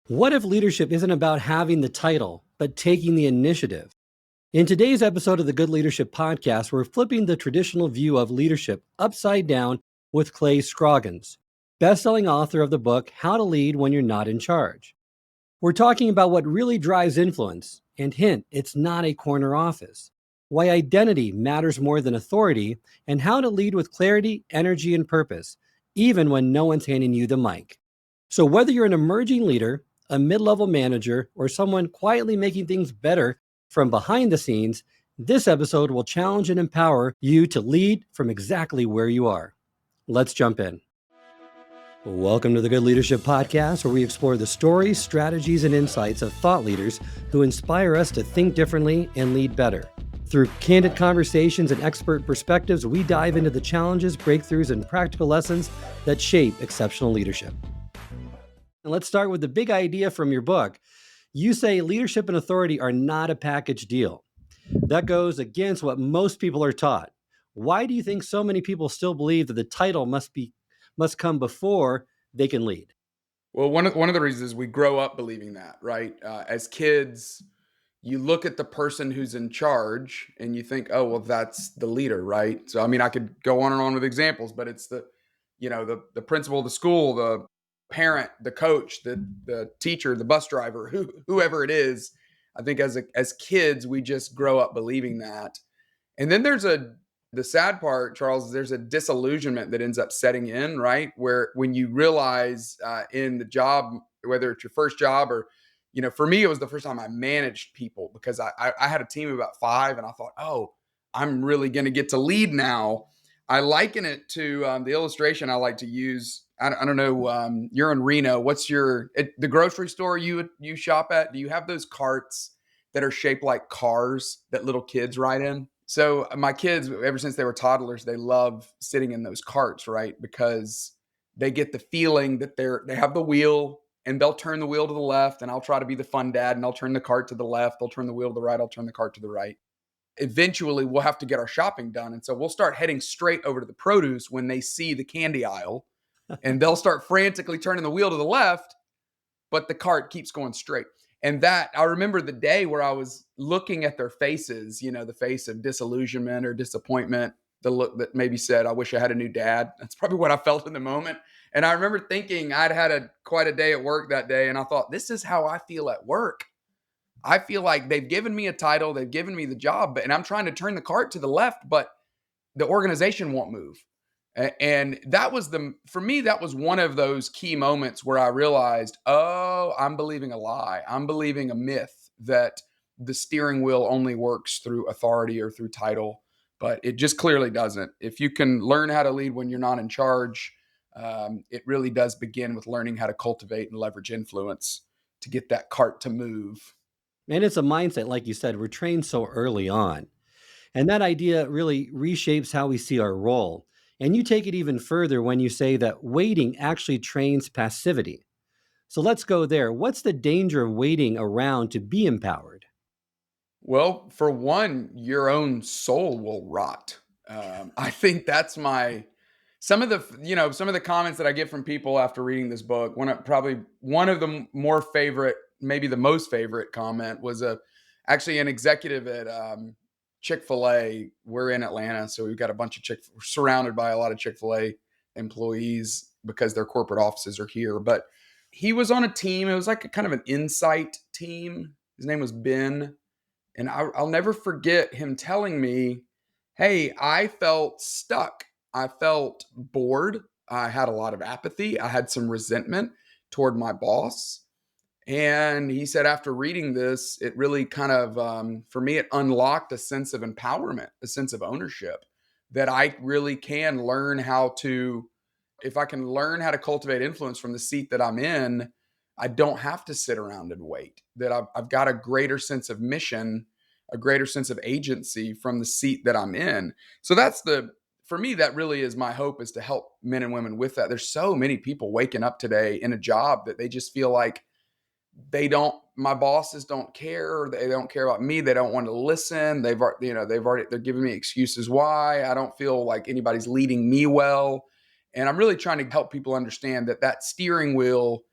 What if leadership isn't about having the title, but taking the initiative? In today's episode of the Good Leadership Podcast, we're flipping the traditional view of leadership upside down with Clay Scroggins, best-selling author of the book, How to Lead When You're Not in Charge. We're talking about what really drives influence, and hint, it's not a corner office, why identity matters more than authority, and how to lead with clarity, energy, and purpose, even when no one's handing you the mic. So whether you're an emerging leader, a mid-level manager, or someone quietly making things better from behind the scenes, this episode will challenge and empower you to lead from exactly where you are. Let's jump in. Welcome to the Good Leadership Podcast, where we explore the stories, strategies, and insights of thought leaders who inspire us to think differently and lead better. Through candid conversations and expert perspectives, we dive into the challenges, breakthroughs, and practical lessons that shape exceptional leadership. And let's start with the big idea from your book. You say leadership and authority are not a package deal. That goes against what most people are taught. Why do you think so many people still believe that the title must come before they can lead? Well, one of the reasons is we grow up believing that, right? As kids, you look at the person who's in charge and you think, oh, well, that's the leader, right? So, I mean, I could go on and on with examples, but it's the principal of the school, the parent, the coach, the teacher, the bus driver, whoever it is. I think as kids, we just grow up believing that. And then the sad part, Charles, is there's a disillusionment that ends up setting in, right? Where when you realize in the job, whether it's your first job or, for me, it was the first time I managed people because I had a team of about 5 and I thought, oh, I'm really going to get to lead now. I liken it to the illustration I like to use. I don't know. You're in Reno. What's the grocery store you shop at? Do you have those carts that are shaped like cars that little kids ride in? So my kids, ever since they were toddlers, they love sitting in those carts, right? Because they get the feeling that they have the wheel and they'll turn the wheel to the left and I'll try to be the fun dad and I'll turn the cart to the left. They'll turn the wheel to the right. I'll turn the cart to the right. Eventually we'll have to get our shopping done. And so we'll start heading straight over to the produce when they see the candy aisle and they'll start frantically turning the wheel to the left, but the cart keeps going straight. And that, I remember the day where I was looking at their faces, the face of disillusionment or disappointment, the look that maybe said, I wish I had a new dad. That's probably what I felt in the moment. And I remember thinking I'd had quite a day at work that day. And I thought, this is how I feel at work. I feel like they've given me a title, they've given me the job, and I'm trying to turn the cart to the left, but the organization won't move. And for me, that was one of those key moments where I realized, oh, I'm believing a lie. I'm believing a myth that the steering wheel only works through authority or through title, but it just clearly doesn't. If you can learn how to lead when you're not in charge, it really does begin with learning how to cultivate and leverage influence to get that cart to move. And it's a mindset, like you said, we're trained so early on. And that idea really reshapes how we see our role. And you take it even further when you say that waiting actually trains passivity. So let's go there. What's the danger of waiting around to be empowered? Well, for one, your own soul will rot. I think that's some of the comments that I get from people after reading this book. Probably one of the more favorite, maybe the most favorite comment was actually an executive at Chick-fil-A. We're in Atlanta, so we've got a bunch of we're surrounded by a lot of Chick-fil-A employees because their corporate offices are here. But he was on a team. It was like a kind of an insight team. His name was Ben. And I'll never forget him telling me, hey, I felt stuck. I felt bored. I had a lot of apathy. I had some resentment toward my boss. And he said, after reading this, it really kind of, for me, it unlocked a sense of empowerment, a sense of ownership that I really can learn if I can learn how to cultivate influence from the seat that I'm in, I don't have to sit around and wait, that I've got a greater sense of mission, a greater sense of agency from the seat that I'm in. So for me, that really is my hope, is to help men and women with that. There's so many people waking up today in a job that they just feel like my bosses don't care. They don't care about me. They don't want to listen. They're giving me excuses why. I don't feel like anybody's leading me well. And I'm really trying to help people understand that steering wheel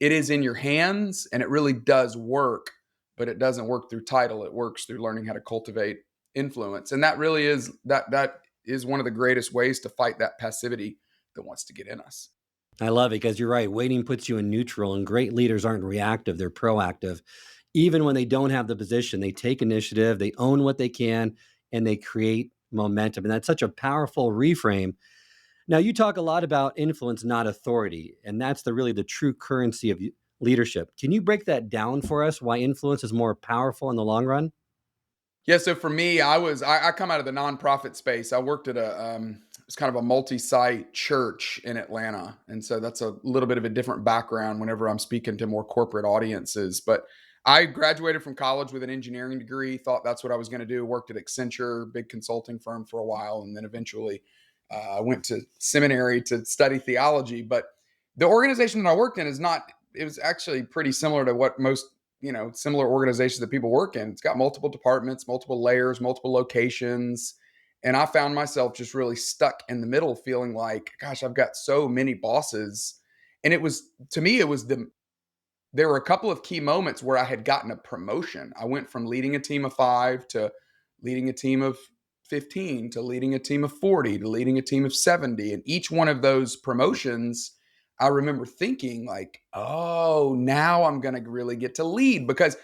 it is in your hands and it really does work, but it doesn't work through title. It works through learning how to cultivate influence. And that really is that is one of the greatest ways to fight that passivity that wants to get in us. I love it because you're right. Waiting puts you in neutral, and great leaders aren't reactive, they're proactive. Even when they don't have the position, they take initiative, they own what they can, and they create momentum. And that's such a powerful reframe. Now, you talk a lot about influence, not authority, and that's really the true currency of leadership. Can you break that down for us? Why influence is more powerful in the long run? Yeah, so for me, I come out of the nonprofit space. I worked at it's kind of a multi-site church in Atlanta, and so that's a little bit of a different background whenever I'm speaking to more corporate audiences. But I graduated from college with an engineering degree. Thought that's what I was going to do. Worked at Accenture, big consulting firm for a while, and then eventually I went to seminary to study theology. But the organization that I worked in is not. It was actually pretty similar to what most similar organizations that people work in. It's got multiple departments, multiple layers, multiple locations. And I found myself just really stuck in the middle, feeling like, gosh, I've got so many bosses. And it was, to me, there were a couple of key moments where I had gotten a promotion. I went from leading a team of 5 to leading a team of 15 to leading a team of 40 to leading a team of 70. And each one of those promotions, I remember thinking like, oh, now I'm going to really get to lead, because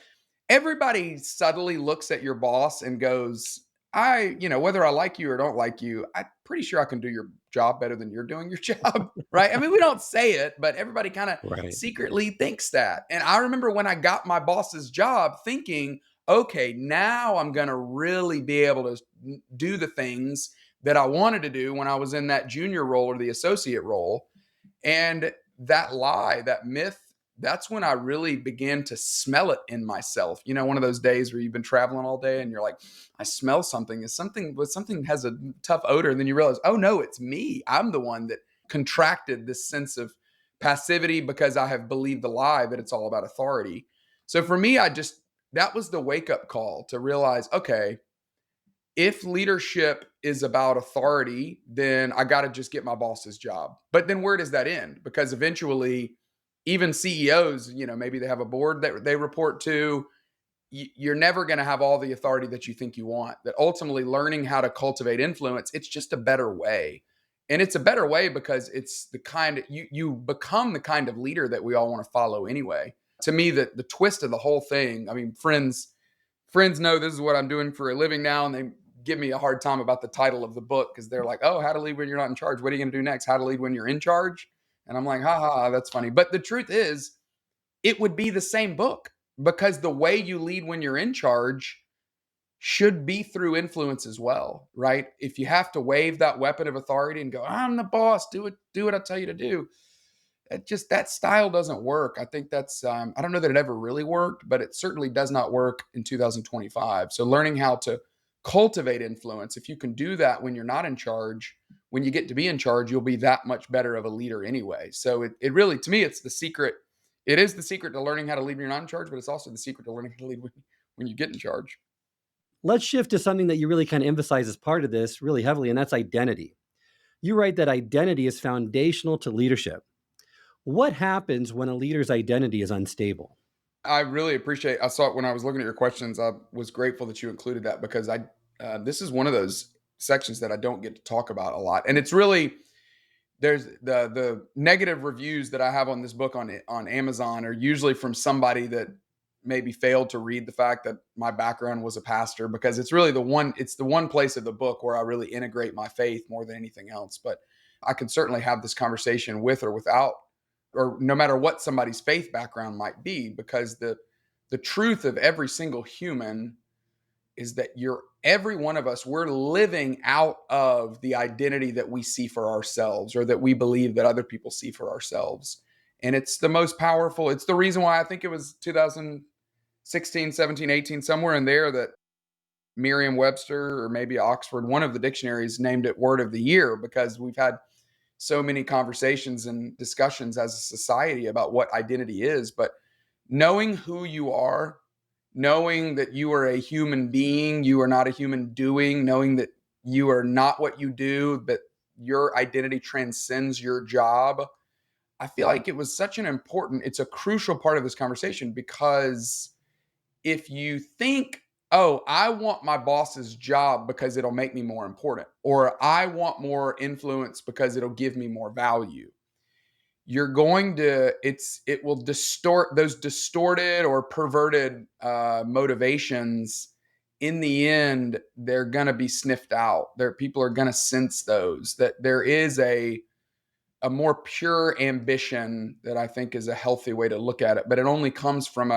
everybody subtly looks at your boss and goes, whether I like you or don't like you, I'm pretty sure I can do your job better than you're doing your job. Right. I mean, we don't say it, but everybody kind of Right. secretly thinks that. And I remember when I got my boss's job thinking, okay, now I'm going to really be able to do the things that I wanted to do when I was in that junior role or the associate role. And that lie, that myth, that's when I really began to smell it in myself. One of those days where you've been traveling all day and you're like, I smell something. Is something has a tough odor. And then you realize, oh no, it's me. I'm the one that contracted this sense of passivity because I have believed the lie that it's all about authority. So for me, that was the wake up call to realize, okay, if leadership is about authority, then I got to just get my boss's job. But then where does that end? Because eventually, even CEOs, maybe they have a board that they report to. You're never going to have all the authority that you think you want. That ultimately, learning how to cultivate influence, it's just a better way. And it's a better way because it's the kind of, you become the kind of leader that we all want to follow anyway. To me, the twist of the whole thing, I mean, friends know this is what I'm doing for a living now, and they give me a hard time about the title of the book because they're like, oh, how to lead when you're not in charge. What are you going to do next? How to lead when you're in charge? And I'm like, ha ha, that's funny. But the truth is, it would be the same book, because the way you lead when you're in charge should be through influence as well, right? If you have to wave that weapon of authority and go, I'm the boss, do what I tell you to do, that style doesn't work. I think that's I don't know that it ever really worked, but it certainly does not work in 2025. So learning how to cultivate influence, if you can do that when you're not in charge, when you get to be in charge, you'll be that much better of a leader anyway. So it really, to me, it's the secret. It is the secret to learning how to lead when you're not in charge, but it's also the secret to learning how to lead when you get in charge. Let's shift to something that you really kind of emphasize as part of this really heavily, and that's identity. You write that identity is foundational to leadership. What happens when a leader's identity is unstable? I really appreciate. I saw it when I was looking at your questions. I was grateful that you included that, because this is one of those sections that I don't get to talk about a lot, and it's really, there's the negative reviews that I have on this book on Amazon are usually from somebody that maybe failed to read the fact that my background was a pastor, because it's the one place of the book where I really integrate my faith more than anything else. But I can certainly have this conversation with or without, or no matter what somebody's faith background might be, because the truth of every single human is that every one of us, we're living out of the identity that we see for ourselves, or that we believe that other people see for ourselves. And it's the most powerful. It's the reason why I think it was 2016, 17, 18, somewhere in there, that Merriam-Webster or maybe Oxford, one of the dictionaries, named it Word of the Year, because we've had so many conversations and discussions as a society about what identity is. But knowing who you are, knowing that you are a human being, you are not a human doing, knowing that you are not what you do, but your identity transcends your job. I feel like it was such an important, it's a crucial part of this conversation, because if you think, oh, I want my boss's job because it'll make me more important, or I want more influence because it'll give me more value, you're going to, it will distort those distorted or perverted motivations. In the end, they're going to be sniffed out. There, people are going to sense those, that there is a more pure ambition that I think is a healthy way to look at it, but it only comes from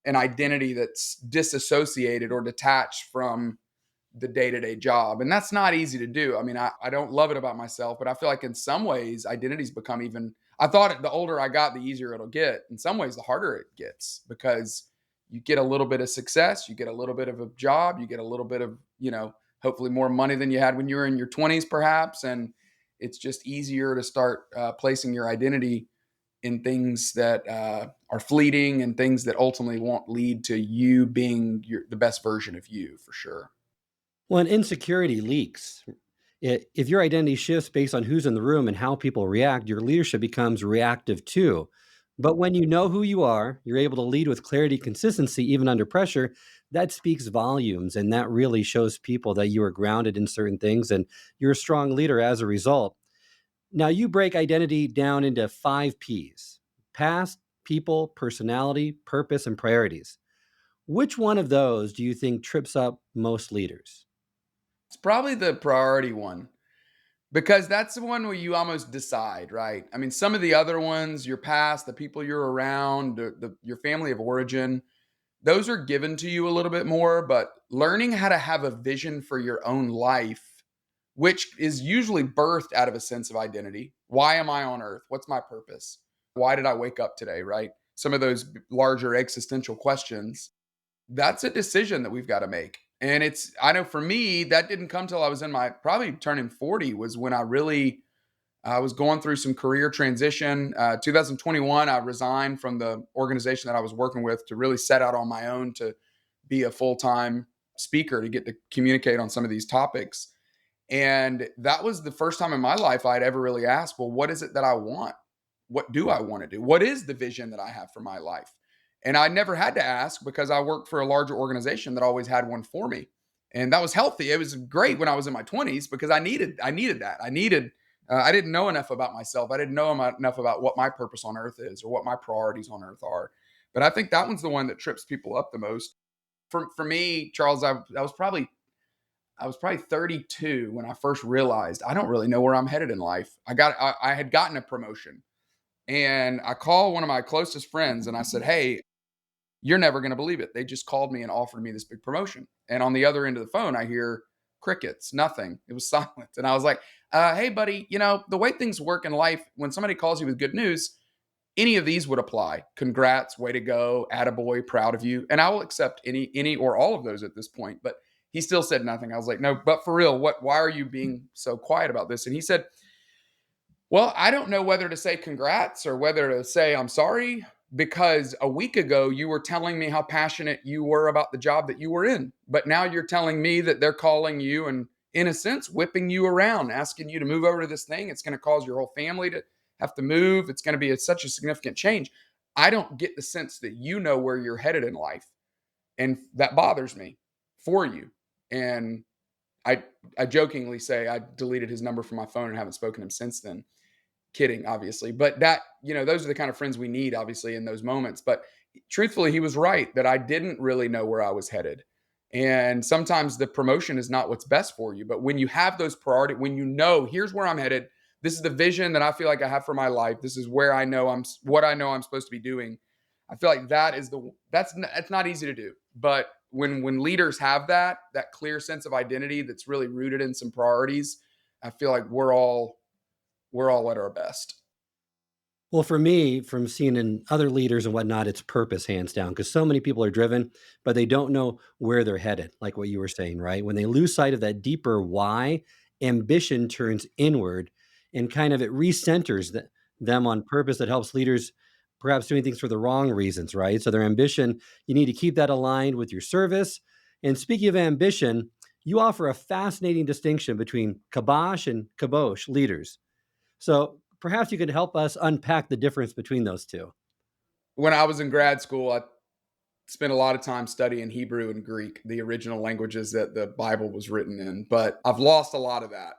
an identity that's disassociated or detached from the day-to-day job. And that's not easy to do. I mean, I don't love it about myself, but I feel like in some ways identities become even, I thought the older I got, the easier it'll get. In some ways, the harder it gets, because you get a little bit of success, you get a little bit of a job, you get a little bit of, hopefully more money than you had when you were in your 20s, perhaps. And it's just easier to start placing your identity in things that are fleeting, and things that ultimately won't lead to you being the best version of you, for sure. When insecurity leaks, if your identity shifts based on who's in the room and how people react, your leadership becomes reactive too. But when you know who you are, you're able to lead with clarity, consistency, even under pressure. That speaks volumes. And that really shows people that you are grounded in certain things and you're a strong leader as a result. Now, you break identity down into 5 P's: past, people, personality, purpose, and priorities. Which one of those do you think trips up most leaders? It's probably the priority one, because that's the one where you almost decide, right? I mean, some of the other ones, your past, the people you're around, your family of origin, those are given to you a little bit more. But learning how to have a vision for your own life, which is usually birthed out of a sense of identity. Why am I on earth? What's my purpose? Why did I wake up today, right? Some of those larger existential questions, that's a decision that we've got to make. And I know for me, that didn't come till I was in my probably turning 40, was when I was going through some career transition. 2021, I resigned from the organization that I was working with to really set out on my own to be a full-time speaker, to get to communicate on some of these topics. And that was the first time in my life I'd ever really asked, well, what is it that I want? What do I want to do? What is the vision that I have for my life? And I never had to ask, because I worked for a larger organization that always had one for me. And that was healthy. It was great when I was in my 20s, because I needed that. I didn't know enough about myself. I didn't know enough about what my purpose on earth is, or what my priorities on earth are. But I think that one's the one that trips people up the most. For me, Charles, I was probably 32 when I first realized I don't really know where I'm headed in life. I had gotten a promotion, and I called one of my closest friends and I said, "Hey, you're never going to believe it. They just called me and offered me this big promotion." And on the other end of the phone, I hear crickets, nothing. It was silent. And I was like, "Hey, buddy, the way things work in life, when somebody calls you with good news, any of these would apply. Congrats, way to go, attaboy, proud of you. And I will accept any or all of those at this point." But he still said nothing. I was like, "No, but for real, why are you being so quiet about this?" And he said, "Well, I don't know whether to say congrats or whether to say I'm sorry, because a week ago you were telling me how passionate you were about the job that you were in. But now you're telling me that they're calling you and, in a sense, whipping you around, asking you to move over to this thing. It's going to cause your whole family to have to move. It's going to be such a significant change. I don't get the sense that you know where you're headed in life. And that bothers me for you." And I, I jokingly say I deleted his number from my phone and haven't spoken to him since then. Kidding, obviously. But those are the kind of friends we need, obviously, in those moments. But truthfully, he was right that I didn't really know where I was headed. And sometimes the promotion is not what's best for you. But when you have those priorities, when you know, here's where I'm headed, this is the vision that I feel like I have for my life, this is where what I know I'm supposed to be doing. I feel like that's not easy to do. But when leaders have that clear sense of identity that's really rooted in some priorities, I feel like we're all at our best. Well, for me, from seeing in other leaders and whatnot, it's purpose, hands down, because so many people are driven, but they don't know where they're headed, like what you were saying, right? When they lose sight of that deeper why, ambition turns inward and kind of it recenters them on purpose that helps leaders perhaps doing things for the wrong reasons, right? So their ambition, you need to keep that aligned with your service. And speaking of ambition, you offer a fascinating distinction between Kibosh and Kibosh leaders. So Perhaps you could help us unpack the difference between those two. When I was in grad school, I spent a lot of time studying Hebrew and Greek, the original languages that the Bible was written in, but I've lost a lot of that.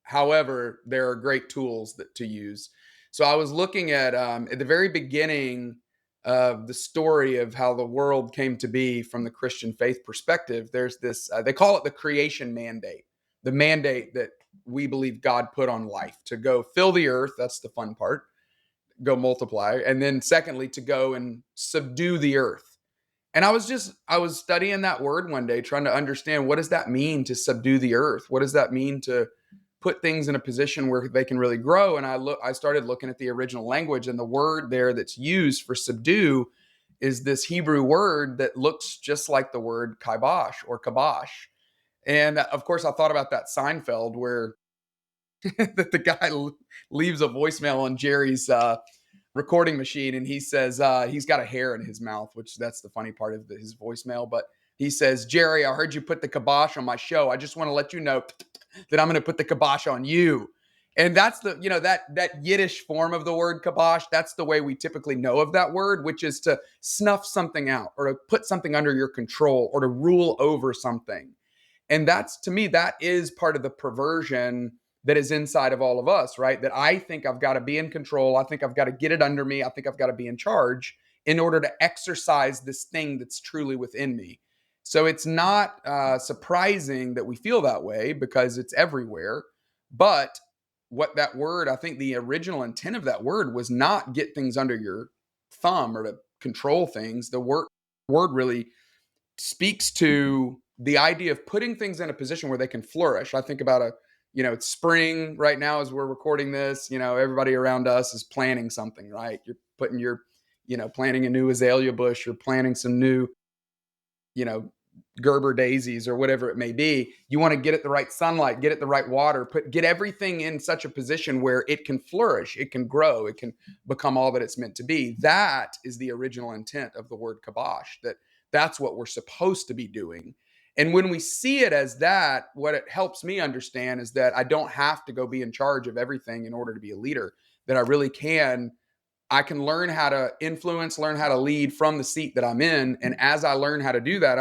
However, there are great tools to use. So I was looking at the very beginning of the story of how the world came to be from the Christian faith perspective. There's this, they call it the creation mandate, the mandate that we believe God put on life to go fill the earth. That's the fun part, go multiply. And then secondly, to go and subdue the earth. And I was studying that word one day, trying to understand, what does that mean to subdue the earth? What does that mean to put things in a position where they can really grow? And I started looking at the original language, and the word there that's used for subdue is this Hebrew word that looks just like the word kibosh or kabosh. And of course, I thought about that Seinfeld where that the guy leaves a voicemail on Jerry's recording machine, and he says he's got a hair in his mouth, which that's the funny part of his voicemail. But he says, Jerry, I heard you put the kibosh on my show. I just want to let you know that I'm going to put the kibosh on you. And that's the, that Yiddish form of the word kibosh. That's the way we typically know of that word, which is to snuff something out or to put something under your control or to rule over something. And that's, to me, that is part of the perversion that is inside of all of us, right? That I think I've got to be in control. I think I've got to get it under me. I think I've got to be in charge in order to exercise this thing that's truly within me. So it's not surprising that we feel that way because it's everywhere. But what that word, I think the original intent of that word was not get things under your thumb or to control things. The word really speaks to the idea of putting things in a position where they can flourish. I think about it's spring right now as we're recording this. Everybody around us is planting something, right? You're putting planting a new azalea bush, or planting some new, Gerber daisies or whatever it may be. You want to get it the right sunlight, get it the right water, get everything in such a position where it can flourish, it can grow, it can become all that it's meant to be. That is the original intent of the word kibosh, that's what we're supposed to be doing. And when we see it as that, what it helps me understand is that I don't have to go be in charge of everything in order to be a leader, that I can learn how to influence, learn how to lead from the seat that I'm in. And as I learn how to do that,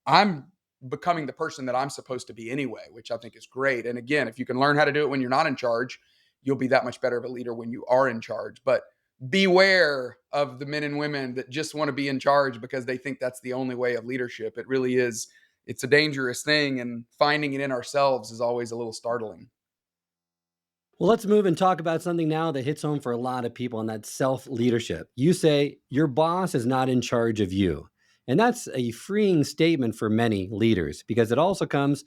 I'm becoming the person that I'm supposed to be anyway, which I think is great. And again, if you can learn how to do it when you're not in charge, you'll be that much better of a leader when you are in charge. But beware of the men and women that just want to be in charge because they think that's the only way of leadership. It really is. It's a dangerous thing, and finding it in ourselves is always a little startling. Well, let's move and talk about something now that hits home for a lot of people, and that's self-leadership. You say your boss is not in charge of you. And that's a freeing statement for many leaders because it also comes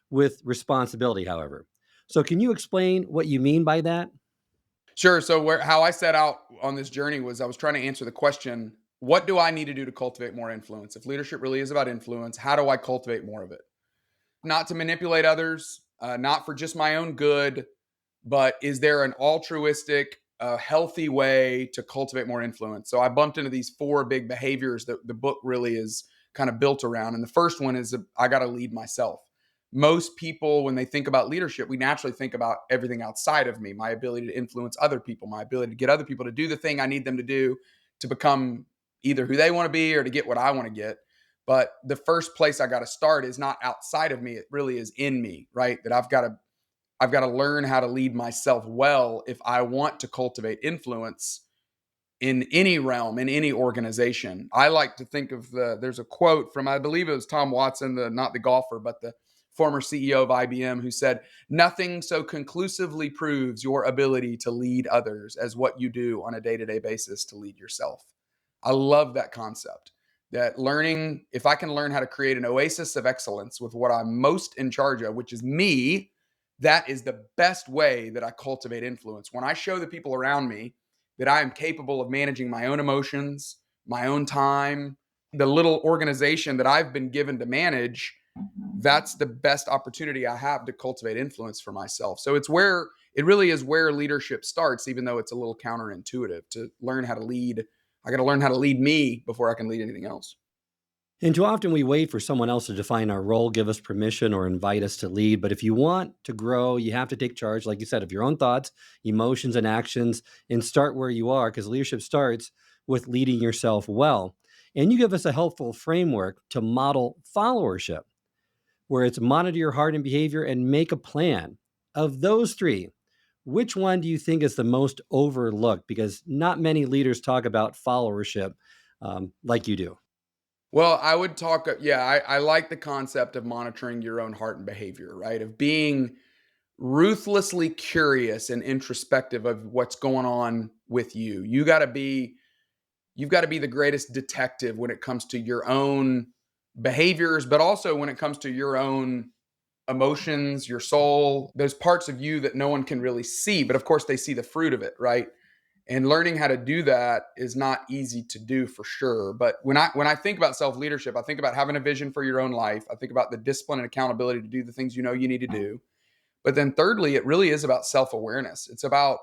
with responsibility, however. So can you explain what you mean by that? Sure. So how I set out on this journey was I was trying to answer the question, what do I need to do to cultivate more influence? If leadership really is about influence, how do I cultivate more of it? Not to manipulate others, not for just my own good, but is there an altruistic, healthy way to cultivate more influence? So I bumped into these 4 big behaviors that the book really is kind of built around. And the first one is I got to lead myself. Most people, when they think about leadership, we naturally think about everything outside of me, my ability to influence other people, my ability to get other people to do the thing I need them to do to become either who they want to be or to get what I want to get. But the first place I got to start is not outside of me. It really is in me, right? That I've got to learn how to lead myself well if I want to cultivate influence in any realm, in any organization. I like to think of there's a quote from, I believe it was Tom Watson, not the golfer, but the former CEO of IBM, who said, "Nothing so conclusively proves your ability to lead others as what you do on a day-to-day basis to lead yourself." I love that concept. That if I can learn how to create an oasis of excellence with what I'm most in charge of, which is me, that is the best way that I cultivate influence. When I show the people around me that I am capable of managing my own emotions, my own time, the little organization that I've been given to manage, that's the best opportunity I have to cultivate influence for myself. So it really is where leadership starts, even though it's a little counterintuitive to learn how to lead. I got to learn how to lead me before I can lead anything else. And too often we wait for someone else to define our role, give us permission, or invite us to lead. But if you want to grow, you have to take charge, like you said, of your own thoughts, emotions, and actions, and start where you are, because leadership starts with leading yourself well. And you give us a helpful framework to model followership, where it's monitor your heart and behavior and make a plan. Of those three, which one do you think is the most overlooked? Because not many leaders talk about followership like you do. Well, I would talk, I like the concept of monitoring your own heart and behavior, right? Of being ruthlessly curious and introspective of what's going on with you. You've got to be the greatest detective when it comes to your own behaviors, but also when it comes to your own emotions, your soul, those parts of you that no one can really see, but of course they see the fruit of it, right? And learning how to do that is not easy to do for sure. But when I think about self-leadership, I think about having a vision for your own life. I think about the discipline and accountability to do the things you know you need to do. But then thirdly, it really is about self-awareness. It's about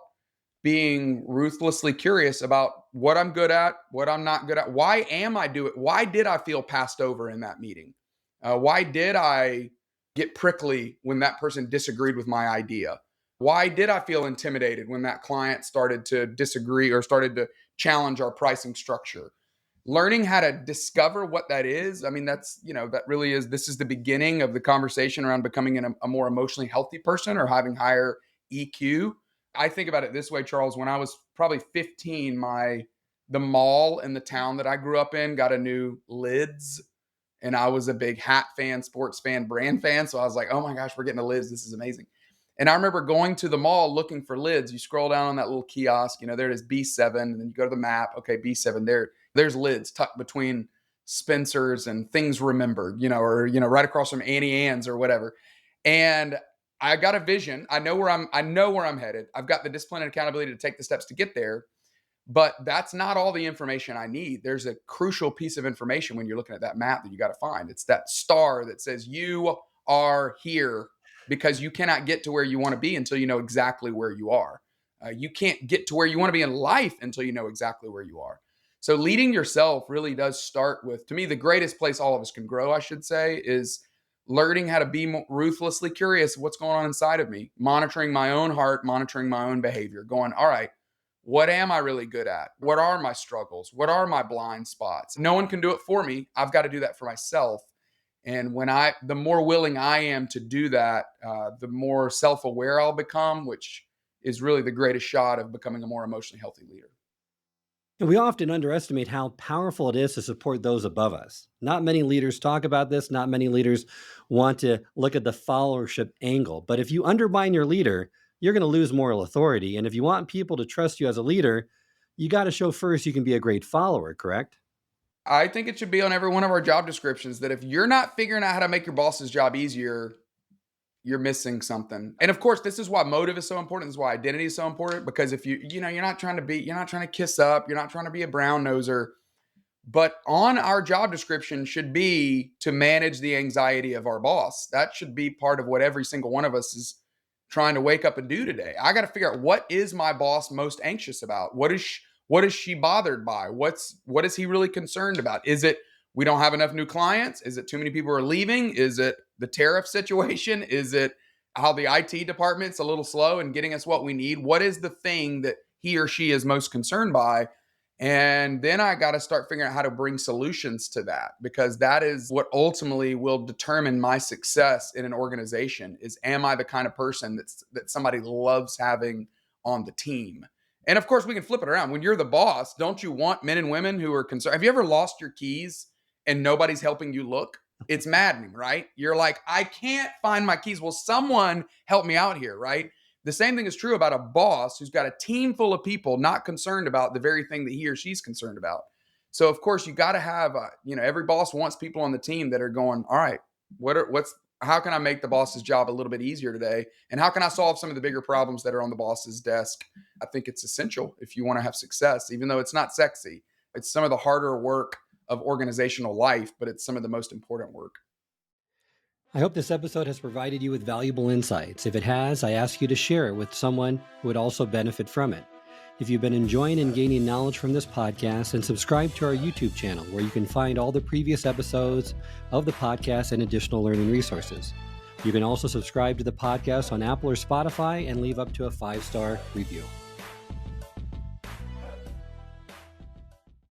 being ruthlessly curious about what I'm good at, what I'm not good at. Why am I doing? Why did I feel passed over in that meeting? Why did I get prickly when that person disagreed with my idea? Why did I feel intimidated when that client started to disagree or started to challenge our pricing structure? Learning how to discover what that is, I mean, that really is, this is the beginning of the conversation around becoming a more emotionally healthy person or having higher EQ. I think about it this way, Charles. When I was probably 15, the mall in the town that I grew up in got a new lids, and I was a big hat fan, sports fan, brand fan. So I was like, oh my gosh, we're getting a lids. This is amazing. And I remember going to the mall looking for lids. You scroll down on that little kiosk, there it is, B7, and then you go to the map. Okay, B7, there's lids tucked between Spencer's and Things Remembered, or right across from Annie Ann's or whatever. And I got a vision. I know where I'm headed. I've got the discipline and accountability to take the steps to get there. But that's not all the information I need. There's a crucial piece of information when you're looking at that map that you got to find. It's that star that says you are here, because you cannot get to where you want to be until you know exactly where you are. You can't get to where you want to be in life until you know exactly where you are. So leading yourself really does start with, to me, the greatest place all of us can grow, I should say, is learning how to be ruthlessly curious of what's going on inside of me, monitoring my own heart, monitoring my own behavior, going, all right, what am I really good at? What are my struggles? What are my blind spots? No one can do it for me. I've got to do that for myself. And the more willing I am to do that, the more self-aware I'll become, which is really the greatest shot of becoming a more emotionally healthy leader. And we often underestimate how powerful it is to support those above us. Not many leaders talk about this. Not many leaders want to look at the followership angle. But if you undermine your leader, you're going to lose moral authority. And if you want people to trust you as a leader, you got to show first you can be a great follower, correct? I think it should be on every one of our job descriptions that if you're not figuring out how to make your boss's job easier, you're missing something. And of course, this is why motive is so important. This is why identity is so important, because if you're not trying to kiss up, you're not trying to be a brown noser, but on our job description should be to manage the anxiety of our boss. That should be part of what every single one of us is trying to wake up and do today. I got to figure out, what is my boss most anxious about? What is she bothered by? What is he really concerned about? Is it we don't have enough new clients? Is it too many people are leaving? Is it the tariff situation? Is it how the IT department's a little slow in getting us what we need? What is the thing that he or she is most concerned by? And then I got to start figuring out how to bring solutions to that, because that is what ultimately will determine my success in an organization. Is, am I the kind of person that somebody loves having on the team? And of course, we can flip it around. When you're the boss, don't you want men and women who are concerned? Have you ever lost your keys and nobody's helping you look? It's maddening, right? You're like, I can't find my keys. Well, someone help me out here, right? The same thing is true about a boss who's got a team full of people not concerned about the very thing that he or she's concerned about. So of course you got to have, every boss wants people on the team that are going, all right, how can I make the boss's job a little bit easier today? And how can I solve some of the bigger problems that are on the boss's desk? I think it's essential if you want to have success, even though it's not sexy. It's some of the harder work of organizational life, but it's some of the most important work. I hope this episode has provided you with valuable insights. If it has, I ask you to share it with someone who would also benefit from it. If you've been enjoying and gaining knowledge from this podcast, then subscribe to our YouTube channel where you can find all the previous episodes of the podcast and additional learning resources. You can also subscribe to the podcast on Apple or Spotify and leave up to a 5-star review.